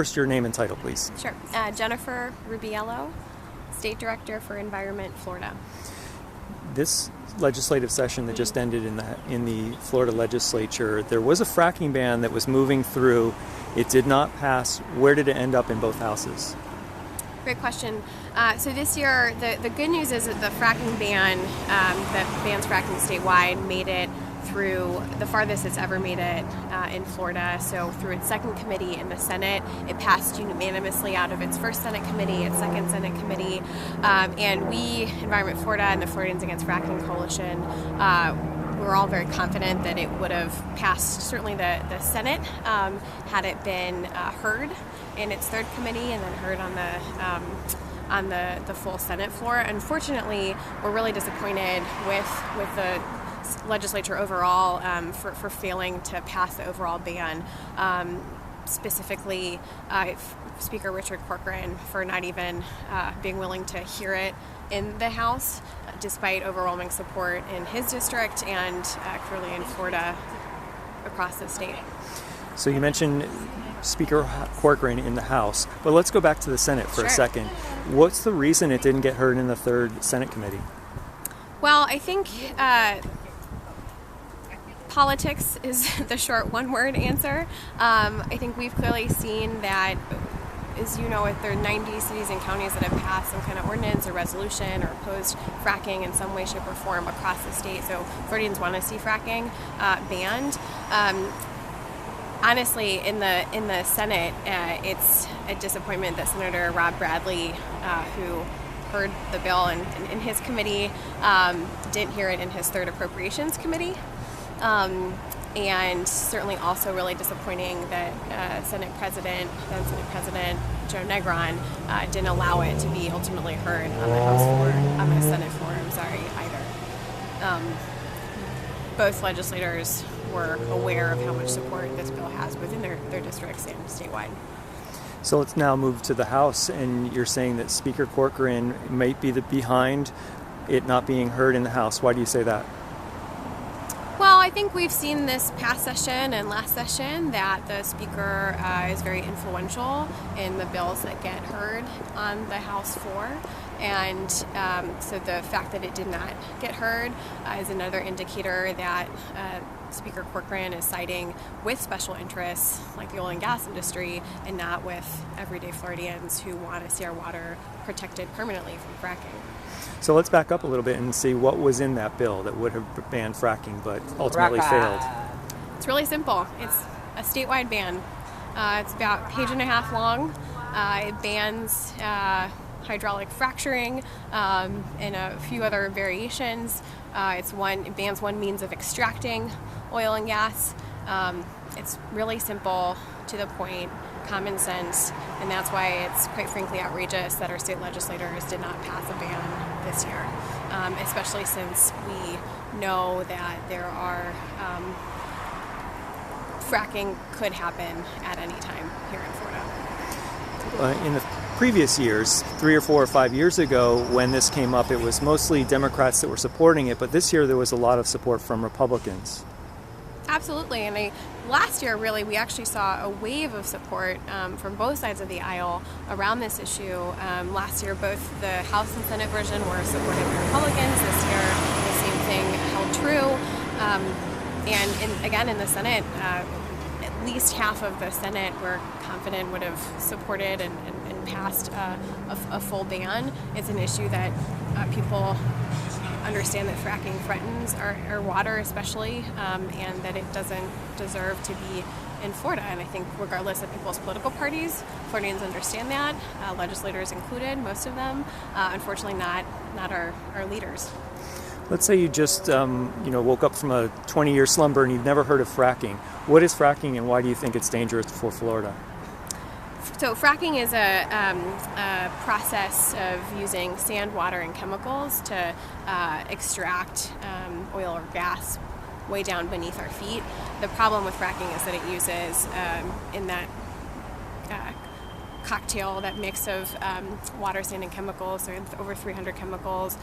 First, your name and title, please. Sure. Jennifer Rubiello, State Director for Environment, Florida. This legislative session that just ended in the Florida Legislature, there was a fracking ban that was moving through. It did not pass. Where did it end up in both houses? Great question. So this year, the good news is that the fracking ban that bans fracking statewide made it through the farthest it's ever made it in Florida. So through its second committee in the Senate, it passed unanimously out of its first Senate committee, its second Senate committee, and we, Environment Florida and the Floridians Against Fracking Coalition, we're all very confident that it would have passed certainly the Senate had it been heard in its third committee and then heard on the full Senate floor. Unfortunately, we're really disappointed with the legislature overall for failing to pass the overall ban. Specifically, Speaker Richard Corcoran for not even being willing to hear it in the House, despite overwhelming support in his district and clearly in Florida across the state. So you mentioned Speaker Corcoran in the House, but let's go back to the Senate for a second. What's the reason it didn't get heard in the third Senate committee? Well, I think politics is the short one-word answer. I think we've clearly seen that, as you know, there are 90 cities and counties that have passed some kind of ordinance or resolution or opposed fracking in some way, shape, or form across the state. So Floridians want to see fracking banned. Honestly, in the Senate, it's a disappointment that Senator Rob Bradley, who heard the bill in his committee, didn't hear it in his third Appropriations Committee. And certainly also really disappointing that then Senate President Joe Negron didn't allow it to be ultimately heard on the House floor, on the Senate floor, either. Both legislators were aware of how much support this bill has within their districts and statewide. So let's now move to the House, and you're saying that Speaker Corcoran might be behind it not being heard in the House. Why do you say that? Well, I think we've seen this past session and last session that the Speaker is very influential in the bills that get heard on the House floor. And so the fact that it did not get heard is another indicator that Speaker Corcoran is siding with special interests like the oil and gas industry and not with everyday Floridians who want to see our water protected permanently from fracking. So let's back up a little bit and see what was in that bill that would have banned fracking but ultimately failed. It's really simple. It's a statewide ban. It's about a page and a half long. It bans hydraulic fracturing and a few other variations. It bans one means of extracting oil and gas. It's really simple, to the point, common sense, and that's why it's quite frankly outrageous that our state legislators did not pass a ban this year, especially since we know that there are fracking could happen at any time here in Florida. In the previous years, 3 or 4 or 5 years ago, when this came up, it was mostly Democrats that were supporting it, but this year there was a lot of support from Republicans. Absolutely, and last year, really, we actually saw a wave of support from both sides of the aisle around this issue. Last year, both the House and Senate version were supported by Republicans. This year, the same thing held true. And again, in the Senate, at least half of the Senate we're confident would have supported and passed a full ban. It's an issue that people understand that fracking threatens our water especially, and that it doesn't deserve to be in Florida. And I think regardless of people's political parties, Floridians understand that, legislators included, most of them, unfortunately not our leaders. Let's say you just woke up from a 20-year slumber and you've never heard of fracking. What is fracking and why do you think it's dangerous for Florida? So fracking is a process of using sand, water, and chemicals to extract oil or gas way down beneath our feet. The problem with fracking is that it uses, in that cocktail, that mix of water, sand, and chemicals. There are over 300 chemicals,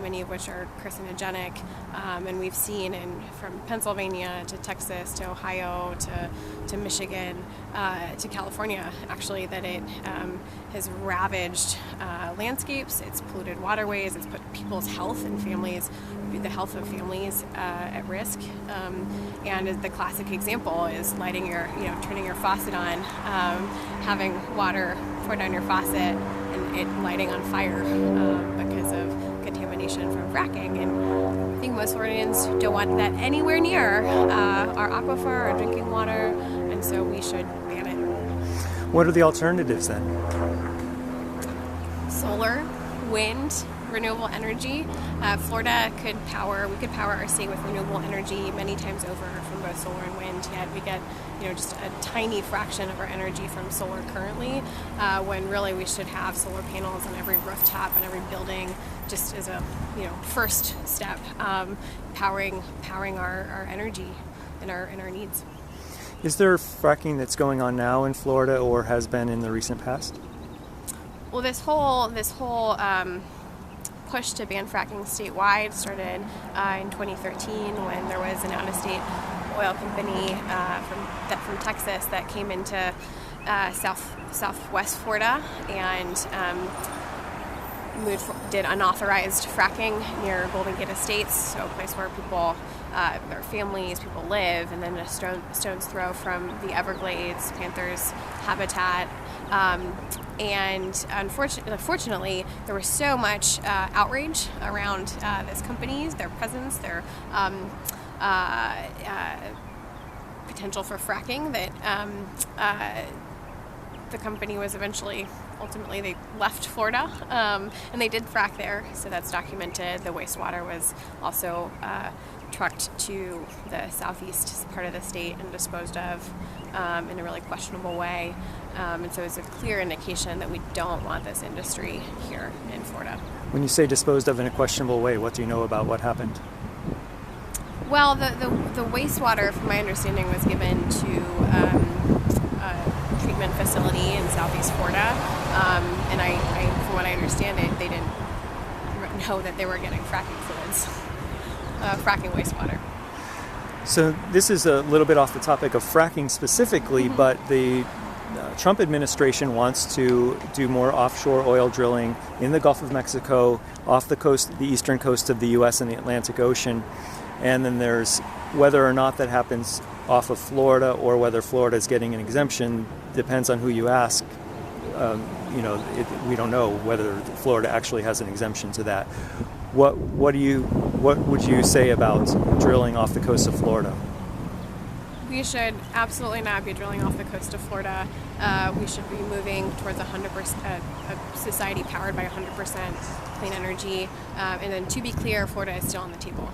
many of which are carcinogenic. And we've seen from Pennsylvania to Texas to Ohio to Michigan to California, actually, that it has ravaged landscapes, it's polluted waterways, it's put people's health and the health of families at risk. And the classic example is turning your faucet on, having water poured down your faucet and it lighting on fire because of contamination from fracking. And I think most Floridians don't want that anywhere near our aquifer, our drinking water, and so we should ban it. What are the alternatives then? Solar, wind, renewable energy. Florida we could power our state with renewable energy many times over from both solar and wind, yet we get just a tiny fraction of our energy from solar currently, when really we should have solar panels on every rooftop and every building, just as a first step, powering our energy and our needs. Is there fracking that's going on now in Florida or has been in the recent past? Well, this whole push to ban fracking statewide started in 2013 when there was an out-of-state oil company from Texas that came into southwest Florida and did unauthorized fracking near Golden Gate Estates, so a place where their families, people live, and then a stone's throw from the Everglades, Panthers habitat. And unfortunately, there was so much outrage around these companies, their presence, their potential for fracking, that the company was ultimately they left Florida, and they did frack there, so that's documented. The wastewater was also trucked to the southeast part of the state and disposed of in a really questionable way. And so it's a clear indication that we don't want this industry here in Florida. When you say disposed of in a questionable way, what do you know about what happened? Well, the wastewater, from my understanding, was given to a treatment facility in southeast Florida. And from what I understand they didn't know that they were getting fracking fluids, fracking wastewater. So this is a little bit off the topic of fracking specifically, Mm-hmm. but the Trump administration wants to do more offshore oil drilling in the Gulf of Mexico, off the coast, the eastern coast of the U.S. and the Atlantic Ocean. And then there's whether or not that happens off of Florida or whether Florida is getting an exemption depends on who you ask. We don't know whether Florida actually has an exemption to that. What would you say about drilling off the coast of Florida? We should absolutely not be drilling off the coast of Florida. We should be moving towards 100% a society powered by 100% clean energy. And then, to be clear, Florida is still on the table.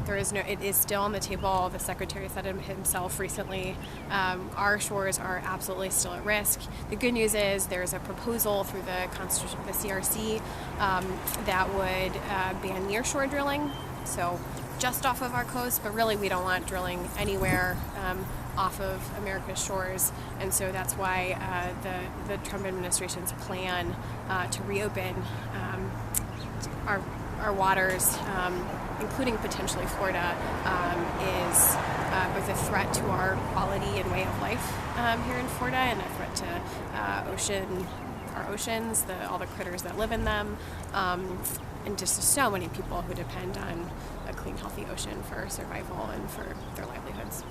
It is still on the table. The Secretary said it himself recently. Our shores are absolutely still at risk. The good news is there's a proposal through the Constitution, the CRC, that would ban nearshore drilling. So just off of our coast, but really we don't want drilling anywhere off of America's shores, and so that's why the Trump administration's plan to reopen our waters, including potentially Florida, is both a threat to our quality and way of life here in Florida, and a threat to our oceans, all the critters that live in them, and just so many people who depend on a clean, healthy ocean for survival and for their livelihoods.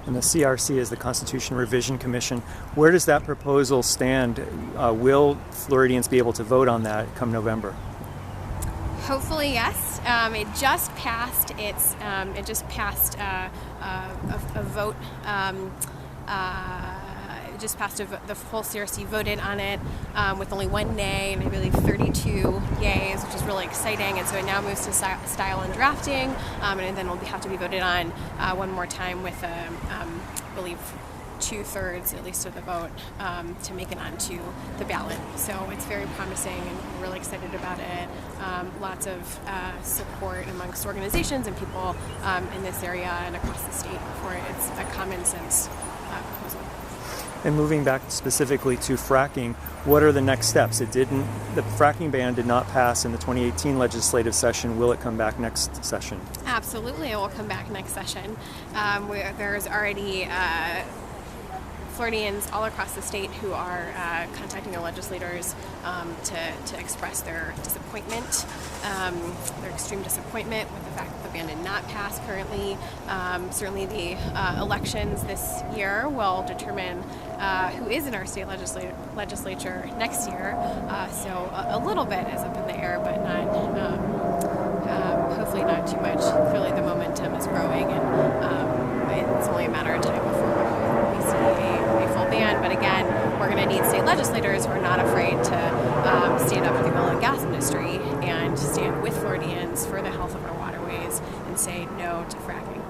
And the CRC is the Constitution Revision Commission. Where does that proposal stand? Will Floridians be able to vote on that come November? Hopefully, yes. It just passed. It just passed a vote. It just passed the full CRC voted on it with only one nay and I believe 32 yays, which is really exciting. And so it now moves to style and drafting, and then will have to be voted on one more time with, I believe, 2/3 at least of the vote to make it onto the ballot. So it's very promising, and we're really excited about it. Lots of support amongst organizations and people in this area and across the state for it. It's a common sense proposal. And moving back specifically to fracking, what are the next steps? The fracking ban did not pass in the 2018 legislative session. Will it come back next session? Absolutely, it will come back next session. There's already Floridians all across the state who are contacting the legislators to express their disappointment, their extreme disappointment with the fact that the ban did not pass currently. Certainly the elections this year will determine who is in our state legislature next year. So a little bit is up in the air, but not, hopefully not too much. Clearly the momentum is growing, and it's only a matter of time before we see a full ban. But again, we're going to need state legislators who are not afraid to stand up for the oil and gas industry and stand with Floridians for the health of our waterways and say no to fracking.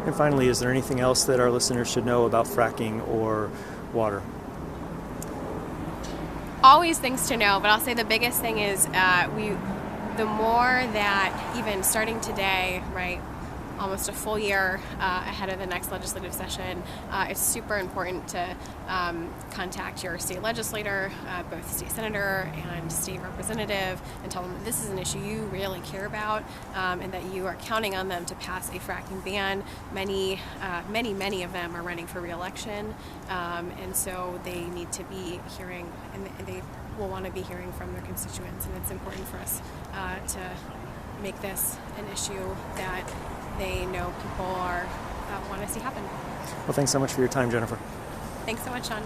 And finally, is there anything else that our listeners should know about fracking or water? Always things to know, but I'll say the biggest thing is the more that even starting today, right, almost a full year ahead of the next legislative session, it's super important to contact your state legislator, both state senator and state representative, and tell them that this is an issue you really care about, and that you are counting on them to pass a fracking ban. Many of them are running for re-election, and so they need to be hearing, and they will want to be hearing from their constituents, and it's important for us to make this an issue that they know people want to see happen. Well, thanks so much for your time, Jennifer. Thanks so much, Sean.